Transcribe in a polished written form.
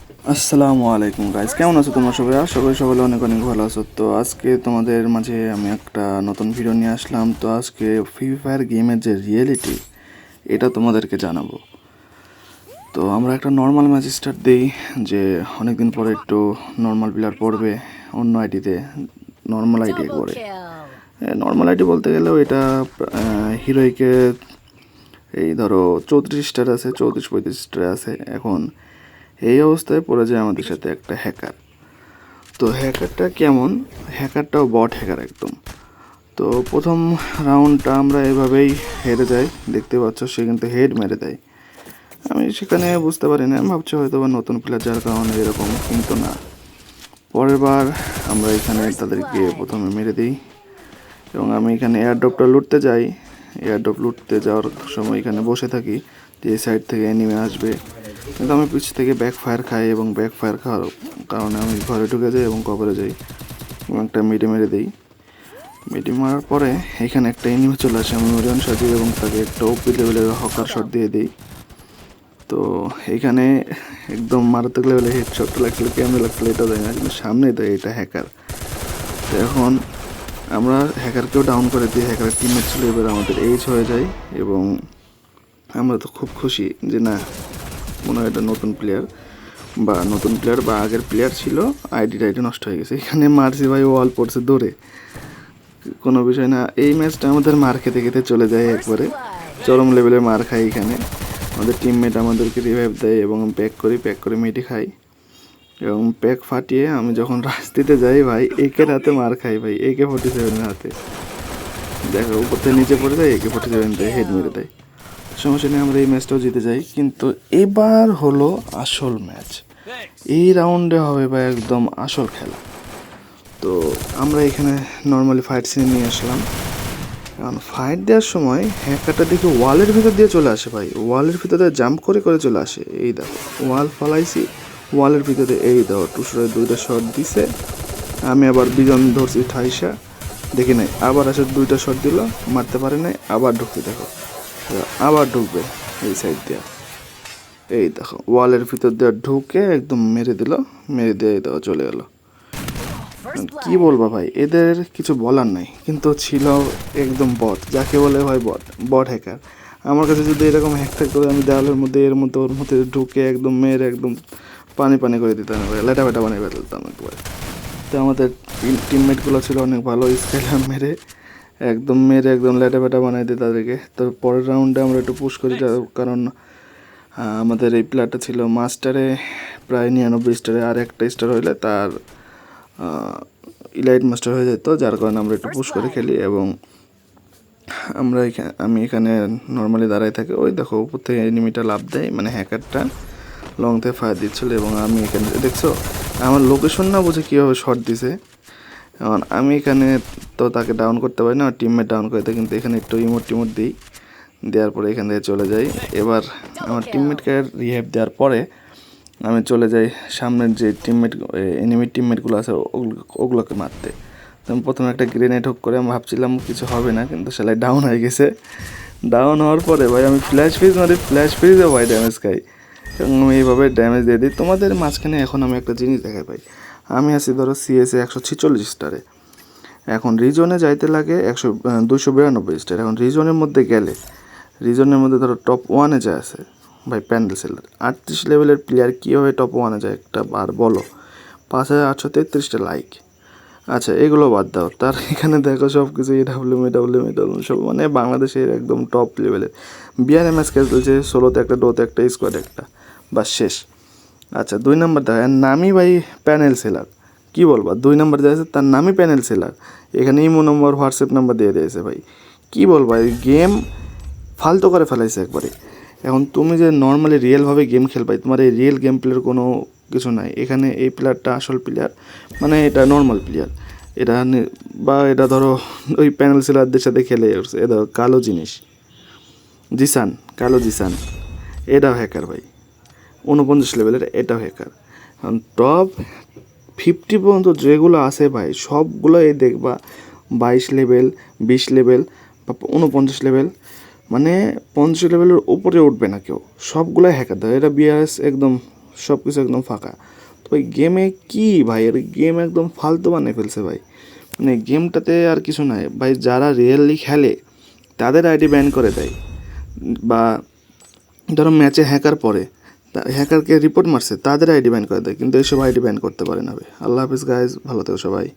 আসসালামু আলাইকুম গাইস, কেমন আছো তোমরা সবাই? আশা করি সবাই অনেক অনেক ভালো আছো। তো আজকে তোমাদের মাঝে আমি একটা নতুন ভিডিও নিয়ে আসলাম। তো আজকে ফ্রি ফায়ার গেমের যে রিয়েলিটি এটা তোমাদেরকে জানাবো। তো আমরা একটা নর্মাল ম্যাচ স্টার্ট দিই, যে অনেকদিন পরে একটু নর্মাল প্লেয়ার পড়বে অন্য আইডিতে, নর্মাল আইডি একবারে। নর্মাল আইডি বলতে গেলেও এটা হিরোইকে এই ধরো 34 স্টার আছে, 34-35 স্টার আছে। এখন এই অবস্থায় পড়ে যায় আমাদের সাথে একটা হ্যাকার। তো হ্যাকারটা কেমন? হ্যাকারটাও বট হ্যাকার একদম। তো প্রথম রাউন্ডটা আমরা এভাবেই হেরে যাই, দেখতে পাচ্ছ সে কিন্তু হেড মেরে দেয়। আমি সেখানে বুঝতে পারি না, আমি ভাবছি হয়তো বা নতুন প্লেয়ার যার কারণে এরকম, কিন্তু না। পরের বার আমরা এখানে তাদেরকে প্রথমে মেরে দিই এবং আমি এখানে এয়ারড্রপটা লুটতে যাই। এয়ারড্রপ লুটতে যাওয়ার সময় এখানে বসে থাকি যে এই সাইড থেকে এনিমে আসবে, কিন্তু আমি পিছ থেকে ব্যাক ফায়ার খাই এবং ব্যাক ফায়ার খাওয়ার কারণে আমি ঘরে ঢুকে যাই এবং কভারে যাই এবং একটা মিডে মেরে দিই। মিডি মারার পরে এখানে একটা এনিমি চলে আসে, আমি ওরিয়ন সাজি এবং তাকে একটা ওপি লেভেলের হকার শট দিয়ে দিই। তো এখানে একদম মারাত্মক লেভেলে হেডশট লাগছিল, কেমন লাগছিল এটা দেয় না, কিন্তু সামনে দেয়, এটা হ্যাকার। তো এখন আমরা হ্যাকারকেও ডাউন করে দিই, হ্যাকারের টিমমেট ছিল এবার আমাদের এইচ হয়ে যায় এবং আমরা তো খুব খুশি যে না, মনে হয় এটা নতুন প্লেয়ার বা আগের প্লেয়ার ছিল, আইডি নষ্ট হয়ে গেছে। এখানে মারছি ভাই, ওয়াল পড়ছে দৌড়ে, কোনো বিষয় না। এই ম্যাচটা আমাদের মার খেতে খেতে চলে যায়, একবারে চরম লেভেলের মার খাই এখানে। আমাদের টিমমেট আমাদেরকে রিভাইভ দেয় এবং প্যাক করে মেডি খাই এবং প্যাক ফাটিয়ে আমি যখন রাস্তিতে যাই ভাই, একের হাতে মার খাই ভাই, AK-47 হাতে। দেখো উপর থেকে নিচে পড়ে যায়, AK-47 দেয়, হেড মেরে দেয়। সমস্যা নেই, আমরা এই ম্যাচটাও জিতে যাই। কিন্তু এবার হলো আসল ম্যাচ, এই রাউন্ডে হবে ভাই একদম আসল খেলা। তো আমরা এখানে নর্মালি ফাইট সিন নিয়ে আসলাম। কারণ ফাইট দেওয়ার সময় হ্যাকারটা দেখি ওয়ালের ভিতর দিয়ে চলে আসে ভাই, ওয়ালের ভিতরে জাম্প করে করে চলে আসে। এই দেখো ওয়াল ফালাইছি, ওয়ালের ভিতরে এই দেখো টুসরে 2টা শট দিছে। আমি আবার বিজন ধরছি ঠাইসা, দেখি নাই, আবার আসে 2টা শট দিল, মারতে পারে নাই, আবার ঢুকতে দেখো, আবার ঢুকবে এই সাইড দিয়ে। এই দেখো ওয়ালের ভিতর দিয়ে ঢুকে একদম মেরে দিল, মেরে দিয়ে এই দেখো চলে গেল। কি বলবো ভাই, এদের কিছু বলার নাই, কিন্তু ছিল একদম বট, যাকে বলে ভাই বট, বট হ্যাকার। আমার কাছে যদি এরকম হ্যাক থাকতো, আমি দেওয়ালের মধ্যে এর মধ্যে ওর মধ্যে ঢুকে একদম মেরে একদম পানি পানি করে দিতাম, লেটা বেটা বানিয়ে ফেলতাম একবারে। তো আমাদের টিমমেটগুলো ছিল অনেক ভালো, স্কেলার মেরে একদম লেটা বেটা বানিয়ে দিই তাদেরকে। তো পরের রাউন্ডে আমরা একটু পুশ করি, কারণ আমাদের এই প্লেয়ারটা ছিল মাস্টারে প্রায় 99 স্টারে, আর একটা স্টার হইলে তার ইলাইট মাস্টার হয়ে যেত, যার কারণে আমরা একটু পুশ করে খেলি। এবং আমি এখানে নর্মালি দাঁড়াই থাকি, ওই দেখো উপর থেকে এনিমিটা লাভ দেয়, মানে হ্যাকারটা লং থেকে ফায়ার দিচ্ছিল এবং আমি এখানে দেখছো আমার লোকেশন না বুঝে কীভাবে শট দিছে। এখন আমি এখানে তো তাকে ডাউন করতে পারি না, টিমমেট ডাউন করে দেয়, কিন্তু এখানে একটু টিমোট দিই, দেওয়ার পরে এখান থেকে চলে যাই। এবার আমার টিমমেটকে রিহ্যাব দেওয়ার পরে আমি চলে যাই সামনের যে এনিমির টিমমেটগুলো আছে ওগুলোকে মারতে। তো আমি প্রথমে একটা গ্রেনেড হুক করে আমি ভাবছিলাম কিছু হবে না, কিন্তু সেলাই ডাউন হয়ে গেছে। ডাউন হওয়ার পরে ভাই আমি ফ্ল্যাশ ফ্রিজে ভাই ড্যামেজ খাই এবং আমি এইভাবে ড্যামেজ দিয়ে দিই। তোমাদের মাঝখানে এখন আমি একটা জিনিস দেখাই ভাই, আমি আছি ধরো CSA 146 স্টারে, এখন রিজনে যাইতে লাগে 292 স্টার। এখন রিজনের মধ্যে ধরো টপ 1-এ যায় আছে ভাই প্যান্ডেল সেলার, 38 লেভেলের প্লেয়ার কীভাবে টপ 1-এ যায় একটা বার বলো? 5833টা লাইক। আচ্ছা এগুলো বাদ দাও, তার এখানে দেখো সব কিছু এডাব্লিউএম সব, মানে বাংলাদেশের একদম টপ লেভেলের BRMS খেলতে চলছে, 16তে একটা, ডোতে একটা, স্কোয়াড একটা, বাস শেষ। আচ্ছা 2 নম্বর দেখো, এর নামই ভাই প্যানেল সেলার, কী বলবা, 2 নম্বর দেওয়া আছে তার নামই প্যানেল সেলার, এখানে ইমো নম্বর হোয়াটসঅ্যাপ নাম্বার দিয়ে দিয়েছে ভাই। কী বলবা, এই গেম ফালতু করে ফেলাইছে একবারে। এখন তুমি যে নর্মালি রিয়েলভাবে গেম খেলবাই, তোমার এই রিয়েল গেম প্লের কোনো কিছু নাই এখানে। এই প্লেয়ারটা আসল প্লেয়ার, মানে এটা নর্মাল প্লেয়ার, এটা ধরো ওই প্যানেল সেলারদের সাথে খেলে উঠছে। এ ধরো কালো জিসান, এটাও হ্যাকার ভাই, 49 লেভেলের, এটাও হ্যাকার। কারণ টপ 50 পর্যন্ত যেগুলো আছে ভাই সবগুলো এই দেখবা 22 লেভেল, 20 লেভেল বা 49 লেভেল, মানে 50 লেভেলের উপরে উঠবে না কেউ, সবগুলাই হ্যাকার। দেয় এটা BRS একদম সব কিছু একদম ফাঁকা। তো ওই গেমে কি ভাই, এর গেম একদম ফালতু বানিয়ে ফেলছে ভাই। মানে গেমটাতে আর কিছু নাই ভাই, যারা রিয়েলি খেলে তাদের আইডি ব্যান করে দেয়, বা ধরো ম্যাচে হ্যাকার পড়ে, হ্যাকারকে রিপোর্ট মারছে তাদের আইডি ব্যান করে দেয়, কিন্তু এইসব আইডি ব্যান করতে পারে না ভাই। আল্লাহ হাফিজ গাইজ, ভালো থেকো সবাই।